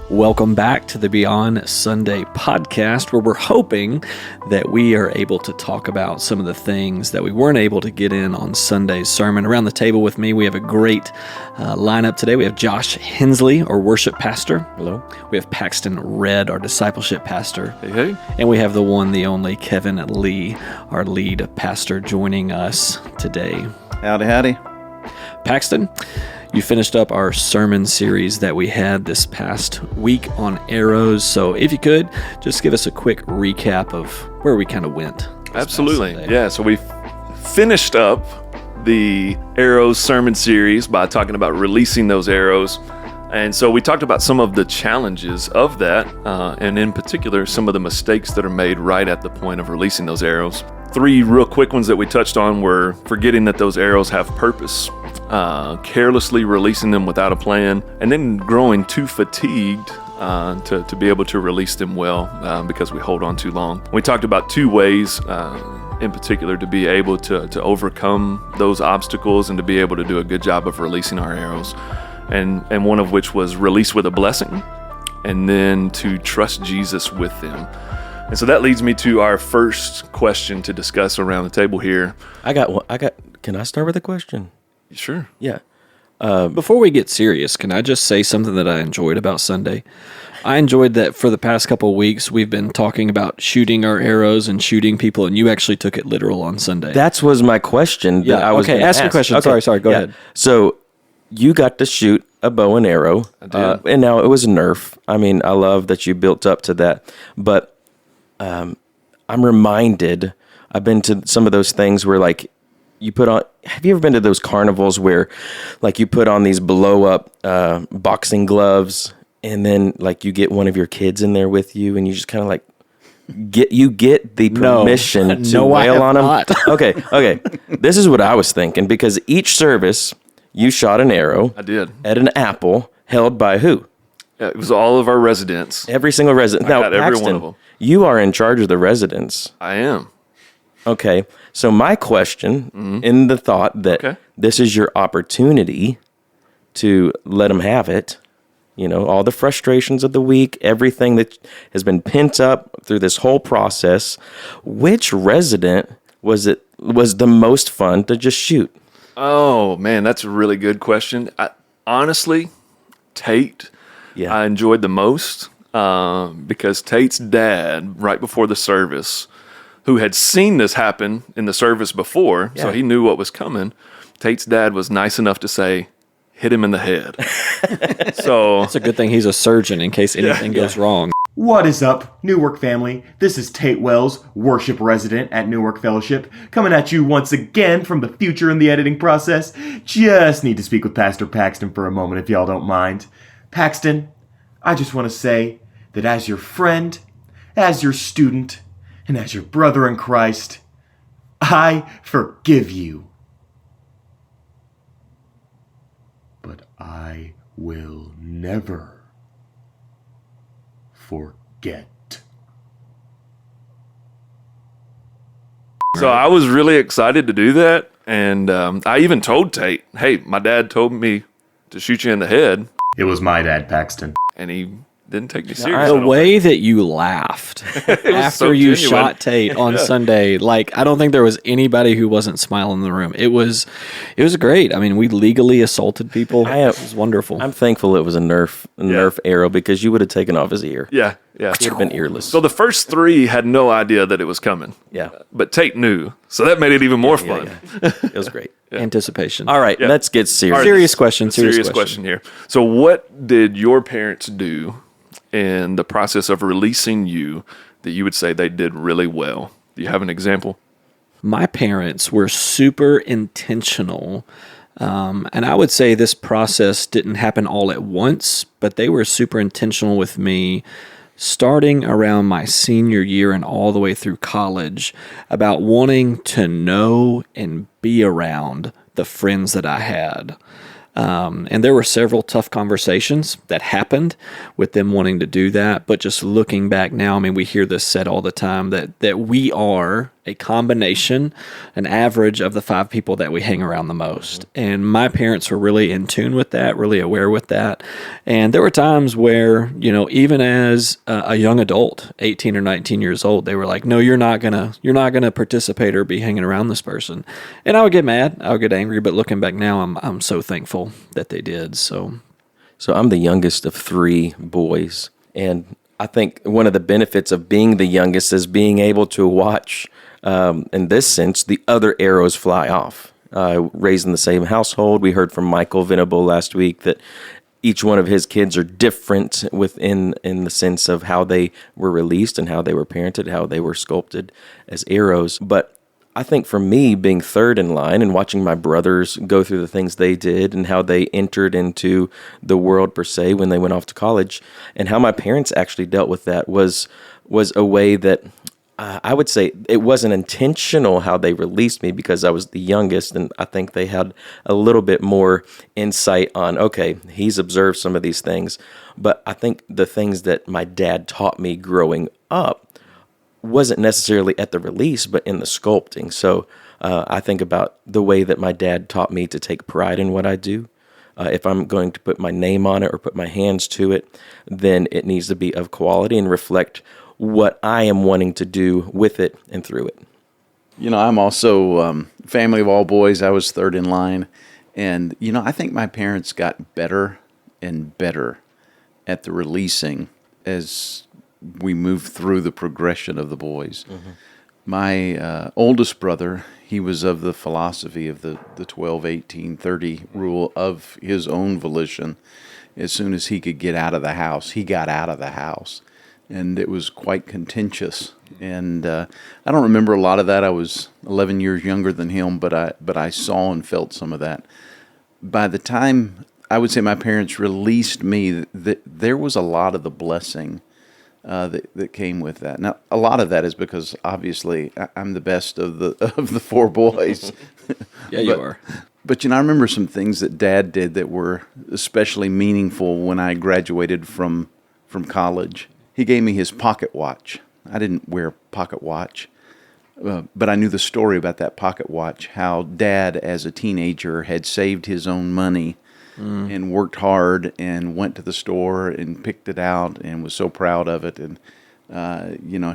Welcome back to the Beyond Sunday podcast, where we're hoping that we are able to talk about some of the things that we weren't able to get in on Sunday's sermon. Around the table with me, we have a great lineup today. We have Josh Hensley, our worship pastor. Hello. We have Paxton Red, our discipleship pastor. Hey, hey. And we have the one, the only Kevin Lee, our lead pastor, joining us today. Howdy, howdy. Paxton, you finished up our sermon series that we had this past week on arrows. So if you could, just give us a quick recap of where we kind of went. Absolutely. Yeah, so we finished up the arrows sermon series by talking about releasing those arrows. And so we talked about some of the challenges of that, and in particular, some of the mistakes that are made right at the point of releasing those arrows. 3 real quick ones that we touched on were forgetting that those arrows have purpose, carelessly releasing them without a plan, and then growing too fatigued to be able to release them well because we hold on too long. We talked about 2 ways in particular to be able to overcome those obstacles and to be able to do a good job of releasing our arrows. And one of which was release with a blessing, and then to trust Jesus with them. And so that leads me to our first question to discuss around the table here. Can I start with a question? Sure. Yeah. Before we get serious, can I just say something that I enjoyed about Sunday? I enjoyed that for the past couple of weeks, we've been talking about shooting our arrows and shooting people, and you actually took it literal on Sunday. That was my question. Yeah, I was okay, ask your question. Sorry, go ahead. So you got to shoot a bow and arrow. I did. And now it was a Nerf. I mean, I love that you built up to that. But I'm reminded, I've been to some of those things where like you put on, have you ever been to those carnivals where like you put on these blow up boxing gloves and then like you get one of your kids in there with you and you just kind of like get the permission to wail on them? Not. Okay. This is what I was thinking, because each service you shot an arrow. I did. At an apple held by who? Yeah, it was all of our residents. Every single resident. Now, got every Paxton, one of them. you are in charge of the residents. I am. Okay. So my question, in the thought that this is your opportunity to let them have it, you know, all the frustrations of the week, everything that has been pent up through this whole process, which resident was the most fun to just shoot? Oh, man, that's a really good question. Honestly, Tate, Yeah. I enjoyed the most because Tate's dad, right before the service, who had seen this happen in the service before, so he knew what was coming, Tate's dad was nice enough to say, hit him in the head. So It's a good thing he's a surgeon in case anything goes wrong. What is up, Newark family? This is Tate Wells, worship resident at Newark Fellowship, coming at you once again from the future in the editing process. Just need to speak with Pastor Paxton for a moment, if y'all don't mind. Paxton, I just want to say that as your friend, as your student, and as your brother in Christ, I forgive you. But I will never forget. So I was really excited to do that, and I even told Tate, hey, my dad told me to shoot you in the head, It was my dad, Paxton. and he didn't take me serious. The way that you laughed after so you genuine. shot Tate on Sunday, like I don't think there was anybody who wasn't smiling in the room. It was great. I mean, we legally assaulted people. It was wonderful. I'm thankful it was a Nerf arrow, because you would have taken off his ear. Yeah. It would have been earless. So the first 3 had no idea that it was coming. Yeah. But Tate knew, so that made it even more fun. It was great. Anticipation. All right, let's get serious. Serious question. Serious question here. So what did your parents do in the process of releasing you that you would say they did really well? Do you have an example? My parents were super intentional. And I would say this process didn't happen all at once, but they were super intentional with me starting around my senior year and all the way through college about wanting to know and be around the friends that I had. And there were several tough conversations that happened with them wanting to do that. But just looking back now, I mean, we hear this said all the time that we are a combination, an average of the 5 people that we hang around the most. And my parents were really in tune with that, really aware with that. And there were times where, even as a young adult, 18 or 19 years old, they were like, no, you're not gonna participate or be hanging around this person. And I would get mad, I would get angry, but looking back now, I'm so thankful that they did. So I'm the youngest of 3 boys, and I think one of the benefits of being the youngest is being able to watch, in this sense, the other arrows fly off. Raised in the same household, we heard from Michael Venable last week that each one of his kids are different in the sense of how they were released and how they were parented, how they were sculpted as arrows. But I think for me, being third in line and watching my brothers go through the things they did and how they entered into the world per se when they went off to college, and how my parents actually dealt with that was a way that I would say it wasn't intentional how they released me because I was the youngest, and I think they had a little bit more insight on, okay, he's observed some of these things. But I think the things that my dad taught me growing up wasn't necessarily at the release, but in the sculpting. So I think about the way that my dad taught me to take pride in what I do. If I'm going to put my name on it or put my hands to it, then it needs to be of quality and reflect what I am wanting to do with it and through it. I'm also family of all boys. I was third in line. And, I think my parents got better and better at the releasing as we moved through the progression of the boys. Mm-hmm. My oldest brother, he was of the philosophy of the 12-18-30 rule of his own volition. As soon as he could get out of the house, he got out of the house. And it was quite contentious. And I don't remember a lot of that. I was 11 years younger than him, but I saw and felt some of that. By the time I would say my parents released me, there was a lot of the blessing that came with that. Now, a lot of that is because obviously I'm the best of the 4 boys. Yeah, you are. But I remember some things that Dad did that were especially meaningful when I graduated from college. He gave me his pocket watch. I didn't wear a pocket watch, but I knew the story about that pocket watch. How Dad, as a teenager, had saved his own money. And worked hard and went to the store and picked it out and was so proud of it. And,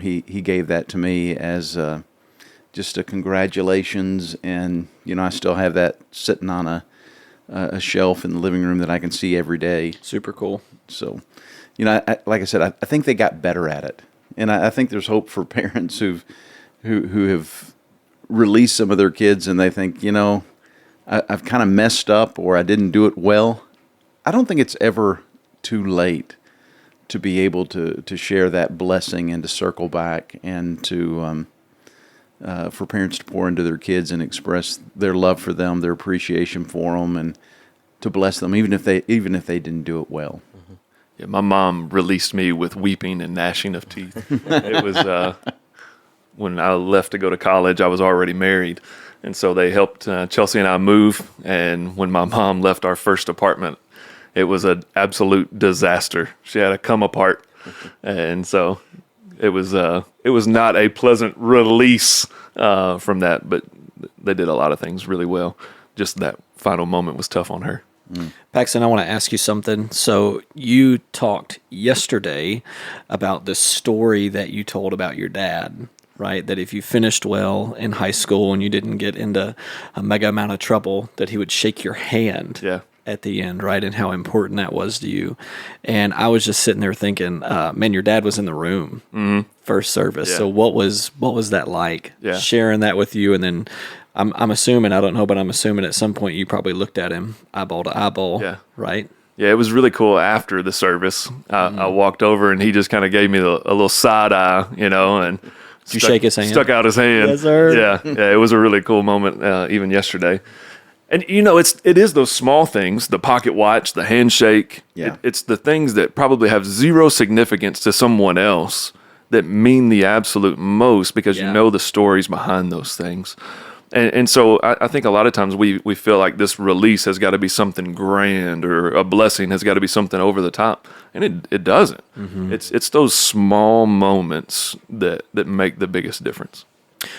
he gave that to me as just a congratulations. And, I still have that sitting on a shelf in the living room that I can see every day. Super cool. So, like I said, I think they got better at it. And I think there's hope for parents who have released some of their kids and they think, I've kind of messed up or I didn't do it well. I don't think it's ever too late to be able to share that blessing and to circle back and to for parents to pour into their kids and express their love for them, their appreciation for them, and to bless them, even if they didn't do it well. Mm-hmm. Yeah, my mom released me with weeping and gnashing of teeth. It was when I left to go to college, I was already married. And so they helped Chelsea and I move. And when my mom left our first apartment, it was an absolute disaster. She had to come apart. And so it was not a pleasant release from that, but they did a lot of things really well. Just that final moment was tough on her. Paxton, I want to ask you something. So you talked yesterday about the story that you told about your dad, right? That if you finished well in high school and you didn't get into a mega amount of trouble, that he would shake your hand at the end, right? And how important that was to you. And I was just sitting there thinking, man, your dad was in the room first service. Yeah. So what was that like? Yeah. Sharing that with you, and then I'm assuming, I don't know, but I'm assuming at some point you probably looked at him eyeball to eyeball, right? Yeah, it was really cool. After the service, I walked over and he just kind of gave me a little side eye, and Did you shake his hand? Stuck out his hand. Yes, sir. Yeah, it was a really cool moment, even yesterday. And it is those small things, the pocket watch, the handshake. Yeah. It's the things that probably have zero significance to someone else that mean the absolute most because you know the stories behind those things. And so I think a lot of times we feel like this release has got to be something grand, or a blessing has got to be something over the top, and it doesn't. Mm-hmm. It's those small moments that make the biggest difference.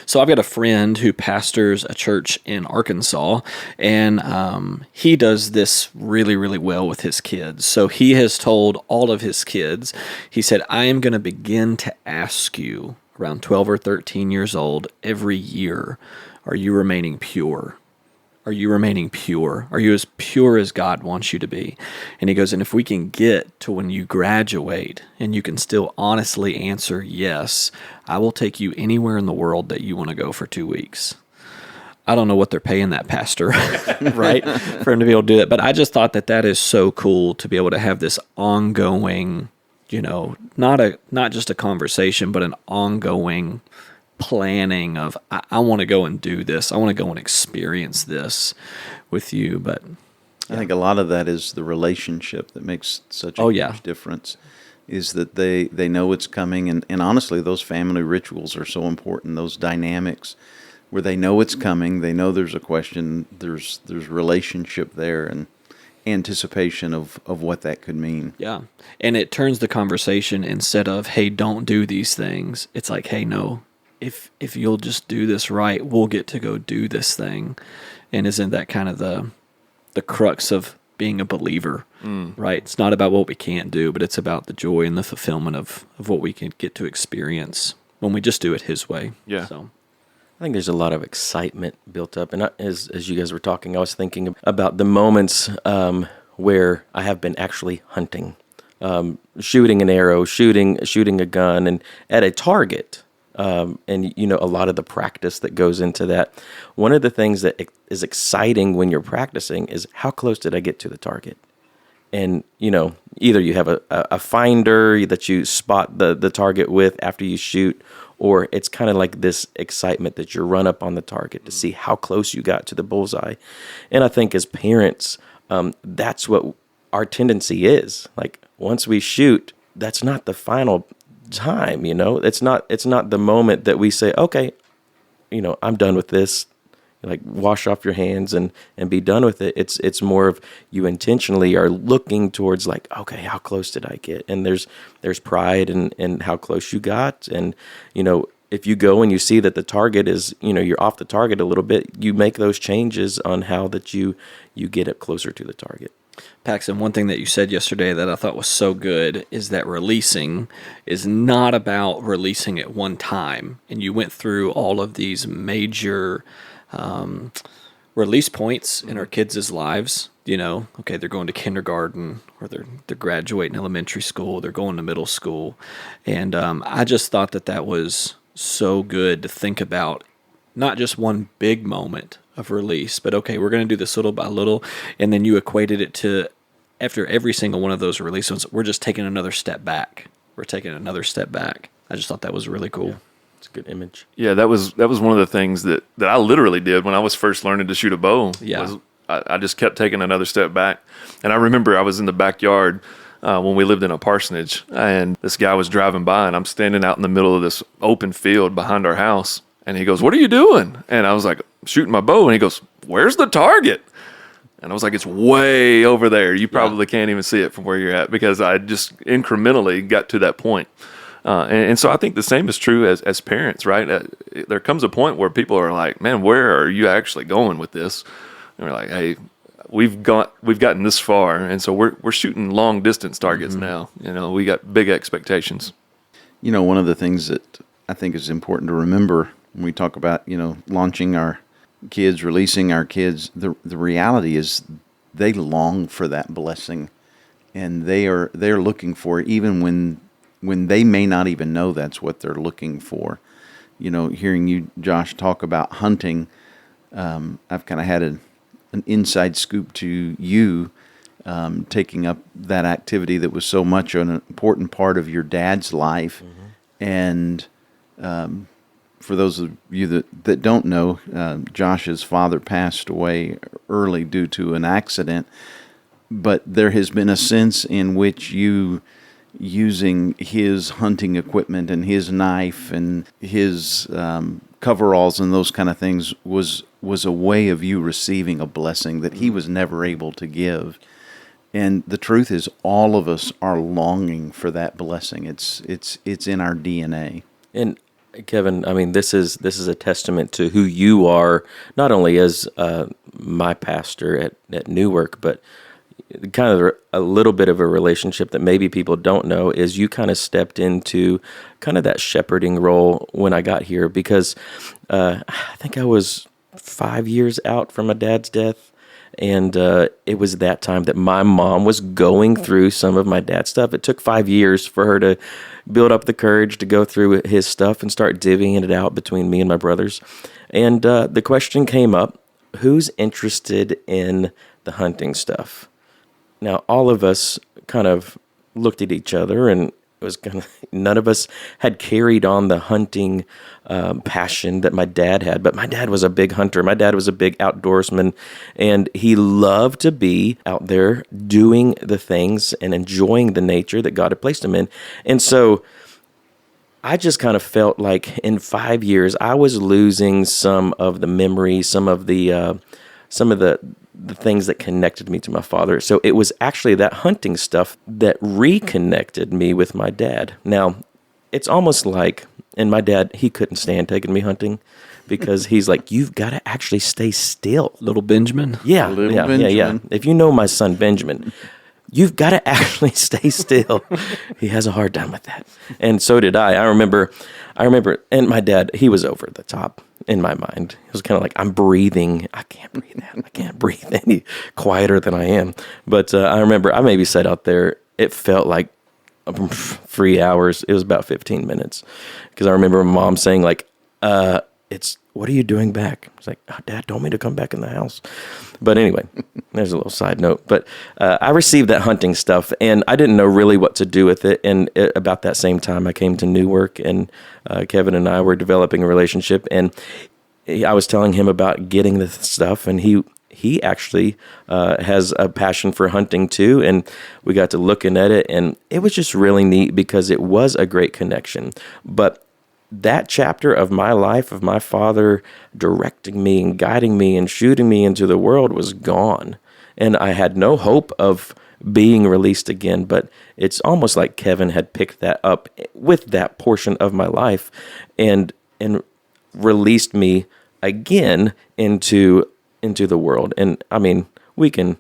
So I've got a friend who pastors a church in Arkansas, and he does this really, really well with his kids. So he has told all of his kids, he said, I am going to begin to ask you around 12 or 13 years old every year, are you remaining pure? Are you remaining pure? Are you as pure as God wants you to be? And he goes, and if we can get to when you graduate and you can still honestly answer yes, I will take you anywhere in the world that you want to go for 2 weeks. I don't know what they're paying that pastor, right, for him to be able to do it. But I just thought that that is so cool to be able to have this ongoing, not just a conversation, but an ongoing planning of I want to go and do this. I want to go and experience this with you. But I think a lot of that is the relationship that makes such a huge difference. Is that they know it's coming, and honestly, those family rituals are so important. Those dynamics where they know it's coming, they know there's a question, there's relationship there, and anticipation of what that could mean. Yeah, and it turns the conversation instead of hey, don't do these things. It's like hey, no. If you'll just do this right, we'll get to go do this thing. And isn't that kind of the crux of being a believer, right? It's not about what we can't do, but it's about the joy and the fulfillment of what we can get to experience when we just do it His way. Yeah. So I think there's a lot of excitement built up. And as you guys were talking, I was thinking about the moments where I have been actually hunting, shooting an arrow, shooting a gun, and at a target. And a lot of the practice that goes into that. One of the things that is exciting when you're practicing is how close did I get to the target? And, either you have a finder that you spot the target with after you shoot, or it's kind of like this excitement that you run up on the target to see how close you got to the bullseye. And I think as parents, that's what our tendency is. Like once we shoot, that's not the final time, it's not the moment that we say, okay, I'm done with this, like wash off your hands and be done with it. It's more of you intentionally are looking towards like, okay, how close did I get? And there's pride in how close you got. And, if you go and you see that the target is, you're off the target a little bit, you make those changes on how that you get it closer to the target. Paxton, one thing that you said yesterday that I thought was so good is that releasing is not about releasing at one time. And you went through all of these major release points in our kids' lives. Okay, they're going to kindergarten, or they're graduating elementary school, they're going to middle school. And I just thought that was so good to think about, not just one big moment of release, but okay, we're going to do this little by little, and then you equated it to after every single one of those releases, we're just taking another step back. We're taking another step back. I just thought that was really cool. Yeah, it's a good image. Yeah, that was one of the things that I literally did when I was first learning to shoot a bow. Yeah. Was I just kept taking another step back. And I remember I was in the backyard when we lived in a parsonage, and this guy was driving by, and I'm standing out in the middle of this open field behind our house. And he goes, "What are you doing?" And I was like, "Shooting my bow." And he goes, "Where's the target?" And I was like, "It's way over there. You probably can't even see it from where you're at," because I just incrementally got to that point. And so I think the same is true as parents, right? There comes a point where people are like, "Man, where are you actually going with this?" And we're like, "Hey, we've gotten this far, and so we're shooting long distance targets now. We got big expectations." One of the things that I think is important to remember when we talk about, launching our kids, releasing our kids, the reality is they long for that blessing, and they're looking for it even when they may not even know that's what they're looking for. Hearing you, Josh, talk about hunting, I've kind of had an inside scoop to you, taking up that activity that was so much an important part of your dad's life. And for those of you that don't know, Josh's father passed away early due to an accident, but there has been a sense in which you, using his hunting equipment and his knife and his coveralls and those kind of things, was a way of you receiving a blessing that he was never able to give. And the truth is, all of us are longing for that blessing. It's in our DNA. And Kevin, I mean, this is a testament to who you are, not only as my pastor at Newark, but kind of a little bit of a relationship that maybe people don't know is you kind of stepped into kind of that shepherding role when I got here, because I think I was 5 years out from my dad's death. And it was that time that my mom was going through some of my dad's stuff. It took 5 years for her to build up the courage to go through his stuff and start divvying it out between me and my brothers. And the question came up, who's interested in the hunting stuff? Now, all of us kind of looked at each other, and it was kind of, none of us had carried on the hunting passion that my dad had. But my dad was a big hunter. My dad was a big outdoorsman, and he loved to be out there doing the things and enjoying the nature that God had placed him in. And so I just kind of felt like in 5 years I was losing some of the memories, some of the things that connected me to my father. So it was actually that hunting stuff that reconnected me with my dad. Now, it's almost like, and my dad, he couldn't stand taking me hunting because he's like, you've got to actually stay still. Little Benjamin. Yeah, Little yeah. Benjamin. If you know my son Benjamin, you've got to actually stay still. He has a hard time with that. And so did I. I remember, and my dad, he was over the top in my mind. It was kind of like, I'm breathing. I can't breathe that. I can't breathe any quieter than I am. But I remember I maybe sat out there. It felt like 3 hours. It was about 15 minutes. Because I remember my mom saying like, what are you doing back? I was like, oh, Dad told me to come back in the house. But anyway, there's a little side note. But I received that hunting stuff, and I didn't know really what to do with it. And about that same time, I came to Newark, and Kevin and I were developing a relationship. And I was telling him about getting the stuff, and he actually has a passion for hunting too. And we got to looking at it, and it was just really neat because it was a great connection. But that chapter of my life, of my father directing me and guiding me and shooting me into the world, was gone. And I had no hope of being released again. But it's almost like Kevin had picked that up with that portion of my life and released me again into the world. And I mean, we can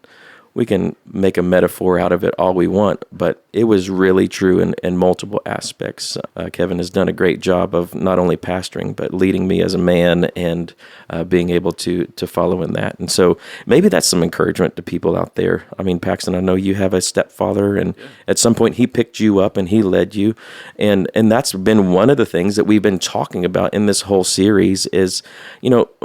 make a metaphor out of it all we want, but it was really true in multiple aspects. Kevin has done a great job of not only pastoring, but leading me as a man and being able to follow in that. And so maybe that's some encouragement to people out there. I mean, Paxton, I know you have a stepfather, and at some point he picked you up and he led you. And that's been one of the things that we've been talking about in this whole series is,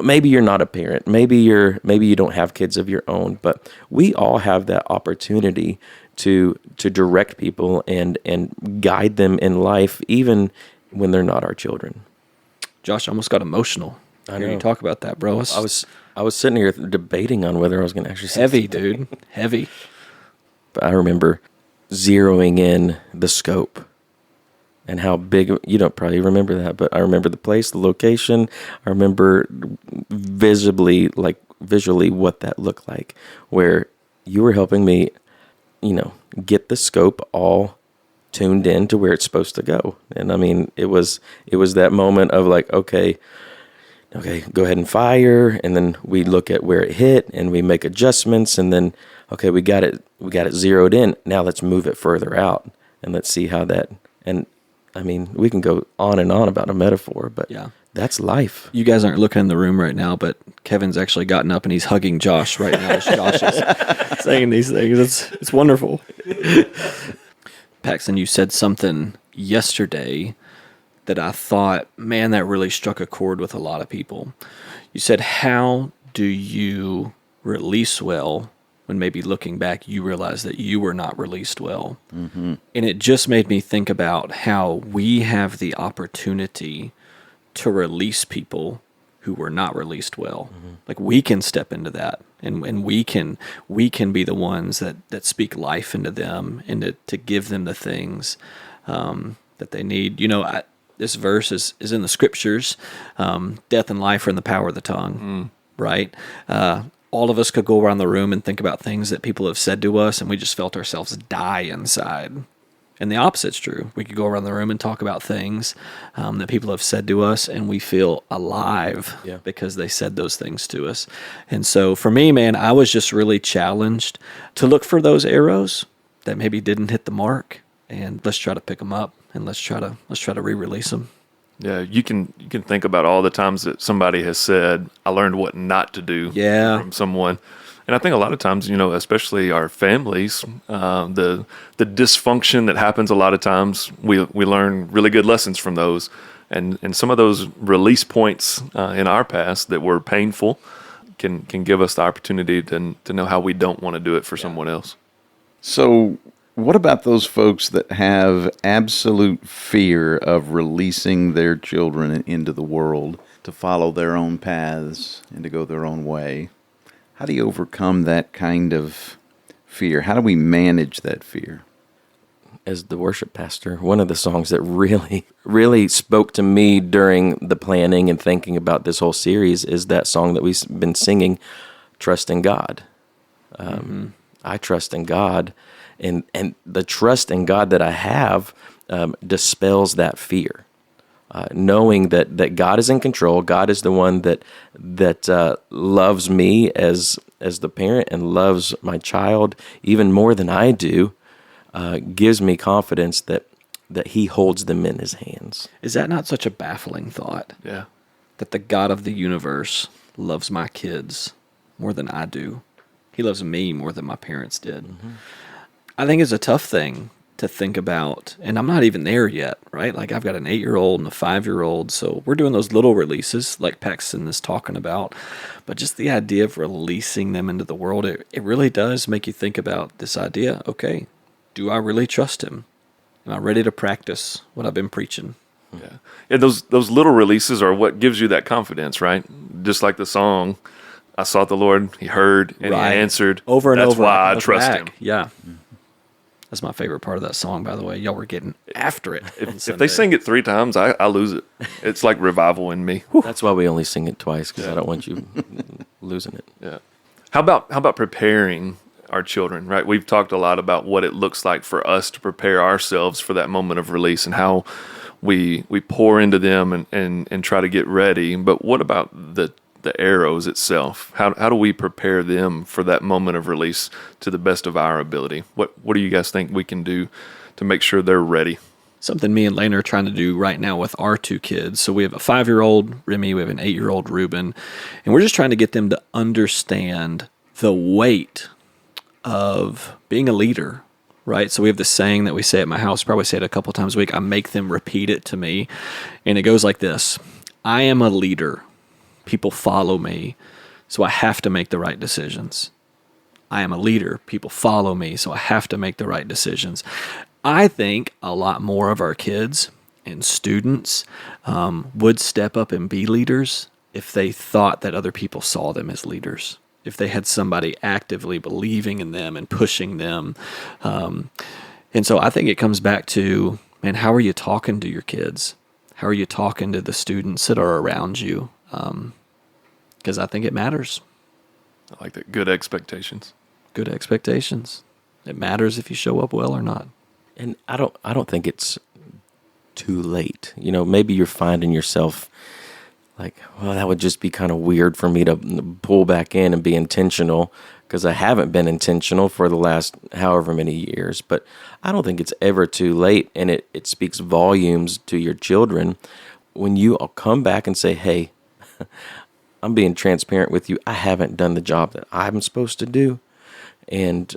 maybe you're not a parent, maybe you don't have kids of your own, but we all have that opportunity to direct people and guide them in life, even when they're not our children. Josh, I almost got emotional. I know you talk about that, bro. I was sitting here debating on whether I was going to actually say heavy, dude, heavy. But I remember zeroing in the scope and how big. You don't probably remember that, but I remember the place, the location. I remember visually what that looked like, where you were helping me, get the scope all tuned in to where it's supposed to go. And I mean, it was that moment of like, okay, go ahead and fire. And then we look at where it hit and we make adjustments. And then, okay, we got it zeroed in. Now let's move it further out and let's see how that, and I mean, we can go on and on about a metaphor, but yeah. That's life. You guys aren't looking in the room right now, but Kevin's actually gotten up and he's hugging Josh right now as Josh is saying these things. It's wonderful. Paxton, you said something yesterday that I thought, man, that really struck a chord with a lot of people. You said, how do you release well when maybe looking back you realize that you were not released well? Mm-hmm. And it just made me think about how we have the opportunity to release people who were not released well. Mm-hmm. Like we can step into that and we can be the ones that speak life into them and to give them the things that they need. This verse is in the scriptures. Death and life are in the power of the tongue, right? All of us could go around the room and think about things that people have said to us and we just felt ourselves die inside. And the opposite's true. We could go around the room and talk about things that people have said to us, and we feel alive because they said those things to us. And so for me, man, I was just really challenged to look for those arrows that maybe didn't hit the mark, and let's try to pick them up, and let's try to re-release them. Yeah, you can think about all the times that somebody has said, "I learned what not to do," from someone. And I think a lot of times, especially our families, the dysfunction that happens a lot of times, we learn really good lessons from those. And some of those release points in our past that were painful can give us the opportunity to know how we don't want to do it for someone else. So what about those folks that have absolute fear of releasing their children into the world to follow their own paths and to go their own way? How do you overcome that kind of fear? How do we manage that fear? As the worship pastor, one of the songs that really, really spoke to me during the planning and thinking about this whole series is that song that we've been singing, Trust in God. I trust in God, and the trust in God that I have dispels that fear. Knowing that God is in control, God is the one that loves me as the parent and loves my child even more than I do, gives me confidence that He holds them in His hands. Is that not such a baffling thought? Yeah. That the God of the universe loves my kids more than I do. He loves me more than my parents did. Mm-hmm. I think it's a tough thing to think about, and I'm not even there yet, right? Like I've got an 8-year-old and a 5-year-old, so we're doing those little releases like Paxton is talking about, but just the idea of releasing them into the world, it really does make you think about this idea, okay, do I really trust Him? Am I ready to practice what I've been preaching? Yeah. And those little releases are what gives you that confidence, right? Just like the song, I sought the Lord, He heard, and He answered. Over and That's over. That's why I trust Him. Yeah. That's my favorite part of that song, by the way. Y'all were getting after it. If they sing it 3 times, I lose it. It's like revival in me. That's why we only sing it twice, because I don't want you losing it. Yeah. How about preparing our children, right? We've talked a lot about what it looks like for us to prepare ourselves for that moment of release and how we pour into them and try to get ready. But what about the arrows itself? How do we prepare them for that moment of release to the best of our ability? What do you guys think we can do to make sure they're ready? Something me and Lane are trying to do right now with our 2 kids. So we have a 5-year-old Remy, we have an 8-year-old Ruben, and we're just trying to get them to understand the weight of being a leader, right? So we have this saying that we say at my house, probably say it a couple times a week. I make them repeat it to me, and it goes like this: I am a leader. People follow me, so I have to make the right decisions. I am a leader. People follow me, so I have to make the right decisions. I think a lot more of our kids and students would step up and be leaders if they thought that other people saw them as leaders, if they had somebody actively believing in them and pushing them. And so I think it comes back to, man, how are you talking to your kids? How are you talking to the students that are around you? Because I think it matters. I like that. Good expectations. Good expectations. It matters if you show up well or not. And I don't think it's too late. Maybe you're finding yourself like, well, that would just be kind of weird for me to pull back in and be intentional, because I haven't been intentional for the last however many years. But I don't think it's ever too late, and it speaks volumes to your children when you come back and say, hey, I'm being transparent with you. I haven't done the job that I'm supposed to do. And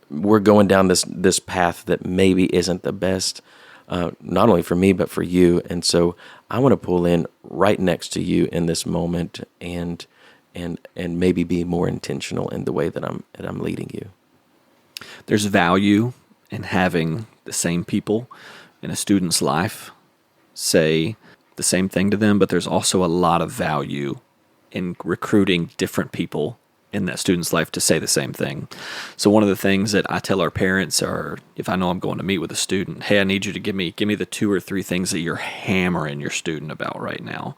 we're going down this path that maybe isn't the best, not only for me, but for you. And so I want to pull in right next to you in this moment and maybe be more intentional in the way that I'm leading you. There's value in having the same people in a student's life say the same thing to them, but there's also a lot of value in recruiting different people in that student's life to say the same thing. So one of the things that I tell our parents are, if I know I'm going to meet with a student, hey, I need you to give me the 2 or 3 things that you're hammering your student about right now.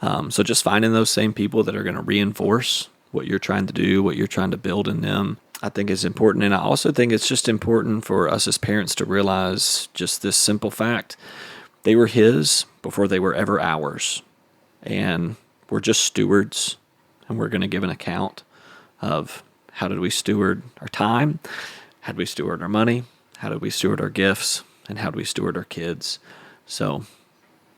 So just finding those same people that are going to reinforce what you're trying to do, what you're trying to build in them. I think is important. And I also think it's just important for us as parents to realize just this simple fact. They were his before they were ever ours. And we're just stewards, and we're going to give an account of how did we steward our time, how did we steward our money, how did we steward our gifts, and how do we steward our kids. So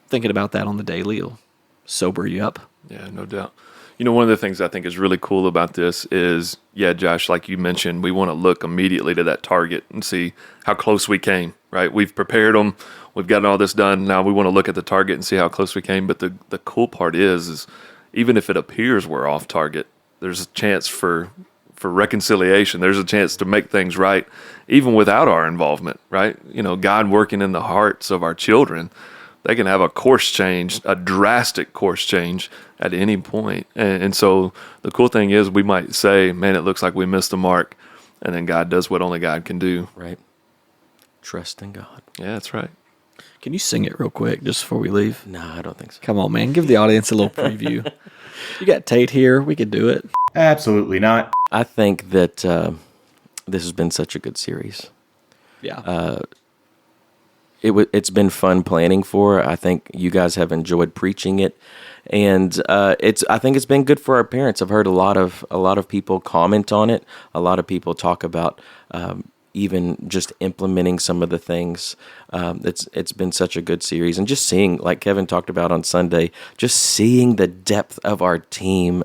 thinking about that on the daily will sober you up. Yeah, no doubt. One of the things I think is really cool about this is, Josh, like you mentioned, we want to look immediately to that target and see how close we came, right? We've prepared them. We've gotten all this done. Now we want to look at the target and see how close we came. But the cool part is even if it appears we're off target, there's a chance for reconciliation. There's a chance to make things right, even without our involvement, right? God working in the hearts of our children. They can have a course change, a drastic course change at any point. And so the cool thing is we might say, man, it looks like we missed the mark. And then God does what only God can do. Right. Trust in God. Yeah, that's right. Can you sing it real quick just before we leave? No, I don't think so. Come on, man. Give the audience a little preview. You got Tate here. We could do it. Absolutely not. I think that this has been such a good series. Yeah. It's been fun planning for. I think you guys have enjoyed preaching it, and I think it's been good for our parents. I've heard a lot of people comment on it. A lot of people talk about even just implementing some of the things. It's been such a good series, and just seeing, like Kevin talked about on Sunday, just seeing the depth of our team,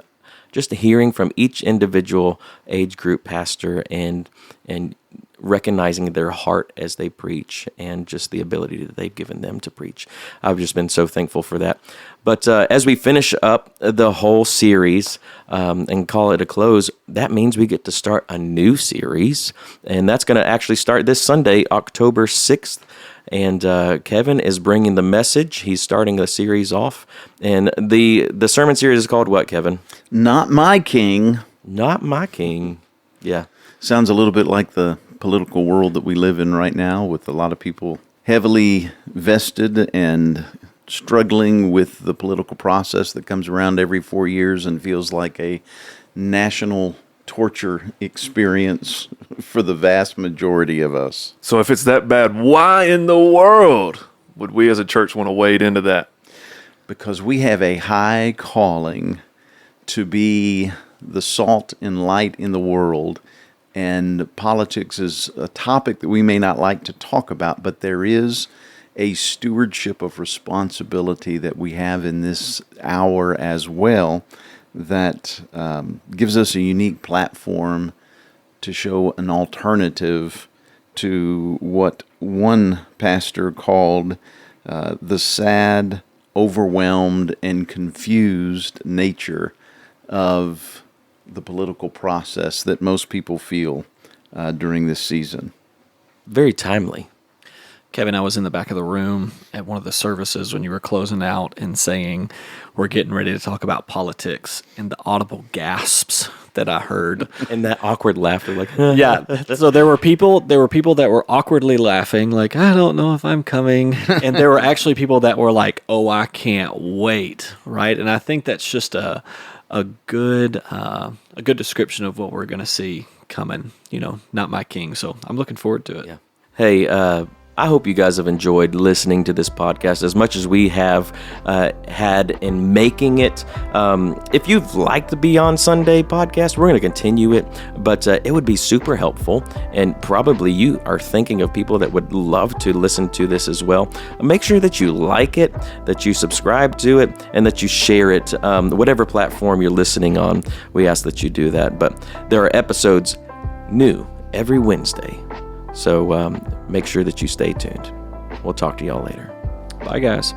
just hearing from each individual age group pastor and recognizing their heart as they preach and just the ability that they've given them to preach. I've just been so thankful for that. But as we finish up the whole series and call it a close, that means we get to start a new series. And that's going to actually start this Sunday, October 6th. And Kevin is bringing the message. He's starting the series off. And the sermon series is called what, Kevin? Not My King. Not My King. Yeah. Sounds a little bit like the political world that we live in right now, with a lot of people heavily vested and struggling with the political process that comes around every 4 years and feels like a national torture experience for the vast majority of us. So if it's that bad, why in the world would we as a church want to wade into that? Because we have a high calling to be the salt and light in the world. And politics is a topic that we may not like to talk about, but there is a stewardship of responsibility that we have in this hour as well that gives us a unique platform to show an alternative to what one pastor called the sad, overwhelmed, and confused nature of the political process that most people feel during this season. Very timely. Kevin, I was in the back of the room at one of the services when you were closing out and saying, we're getting ready to talk about politics, and the audible gasps that I heard. And that awkward laughter, like, yeah. So there were people that were awkwardly laughing, like, I don't know if I'm coming. And there were actually people that were like, oh, I can't wait. Right. And I think that's just a good description of what we're going to see coming, Not My King. So I'm looking forward to it. Yeah. Hey, I hope you guys have enjoyed listening to this podcast as much as we have had in making it. If you've liked the Beyond Sunday podcast, we're going to continue it, but it would be super helpful, and probably you are thinking of people that would love to listen to this as well. Make sure that you like it, that you subscribe to it, and that you share it. Whatever platform you're listening on, we ask that you do that. But there are episodes new every Wednesday. So make sure that you stay tuned. We'll talk to y'all later. Bye, guys.